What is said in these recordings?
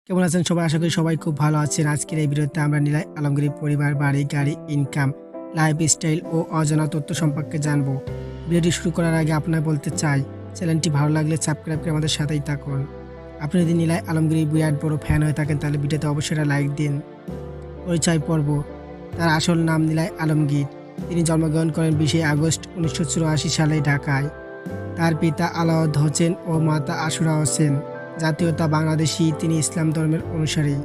কেমন আছেন সবাই? আশা করি সবাই খুব ভালো আছেন। আজকের এই ভিডিওতে আমরা নীলাই আলমগীর পরিবার, বাড়ি, গাড়ি, ইনকাম, লাইফস্টাইল ও অজানা তথ্য সম্পর্কে জানবো। ভিডিওটি শুরু করার আগে আপনার বলতে চাই, চ্যানেলটি ভালো লাগলে সাবস্ক্রাইব করে আমাদের সাথেই থাকুন। আপনি যদি নীলাই আলমগীর বিরাট বড় ফ্যান হয়ে থাকেন তাহলে ভিডিওতে অবশ্যই একটা লাইক দিন। পরিচয় পর্ব। তার আসল নাম নীলাই আলমগীর। তিনি জন্মগ্রহণ করেন 20 আগস্ট 1984 সালে ঢাকায়। তার পিতা আলাওয়াদ হোসেন ও মাতা আশুরা হোসেন। জাতীয়তা বাংলাদেশী, তিনি ইসলাম ধর্মের অনুসারী।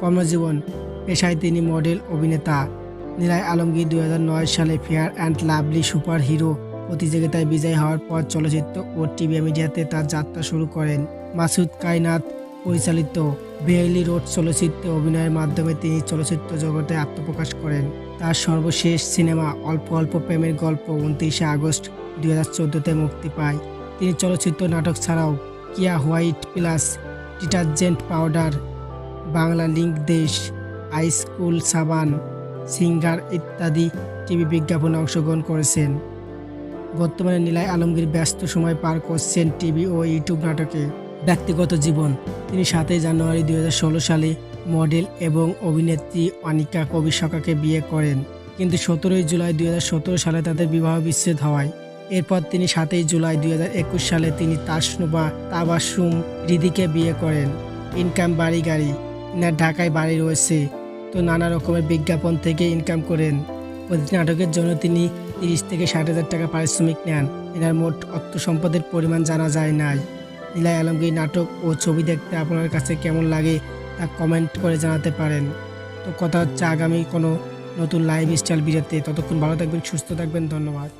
কর্মজীবন। পেশায় তিনি মডেল, অভিনেতা। নীলাই আলমগীর 2009 সালে fair and lovely super hero প্রতিযোগিতায় বিজয়ী হওয়ার পর চলচ্চিত্র ও টিভি মিডিয়াতে তার যাত্রা শুরু করেন। মাসুদ কায়নাত পরিচালিত বেইলি রোড চলচ্চিত্রে অভিনয়ের মাধ্যমে তিনি চলচ্চিত্র জগতে আত্মপ্রকাশ করেন। তার সর্বশেষ সিনেমা অল্প অল্প প্রেমের গল্প 29 আগস্ট 2014-তে মুক্তি পায়। তিনি চলচ্চিত্র, নাটক ছাড়াও কিয়া white plus detergent powder, Bangla link দেশ, হাইস্কুল সাবান, সিঙ্গার ইত্যাদি টিভি বিজ্ঞাপনে অংশগ্রহণ করেছেন। বর্তমানে নীলাই আলমগীর ব্যস্ত সময় পার করছেন টিভি ও ইউটিউব নাটকে। ব্যক্তিগত জীবন। তিনি 7 জানুয়ারি 2016 সালে মডেল এবং অভিনেত্রী অনিকা কবিশকাকে বিয়ে করেন, কিন্তু 17 জুলাই 2017 সালে তাদের বিবাহ বিচ্ছেদ হওয়ায়। এরপর তিনি 7 জুলাই 2021 সালে তিনি তাসনুবা তাবাসসুম হৃদিকে বিয়ে করেন। ইনকাম, বাড়ি, গাড়ি। এনার ঢাকায় বাড়ি রয়েছে, তো নানা রকমের বিজ্ঞাপন থেকে ইনকাম করেন। প্রতিটি নাটকের জন্য তিনি 30 থেকে 60,000 টাকা পারিশ্রমিক নেন। এনার মোট অর্থ সম্পদের পরিমাণ জানা যায় নাই। নীলাই আলমগীর নাটক ও ছবি দেখতে আপনার কাছে কেমন লাগে তা কমেন্ট করে জানাতে পারেন। তো কথা হচ্ছে আগামী কোনো নতুন লাইফস্টাইল ভিডিওতে। ততক্ষণ ভালো থাকবেন, সুস্থ থাকবেন। ধন্যবাদ।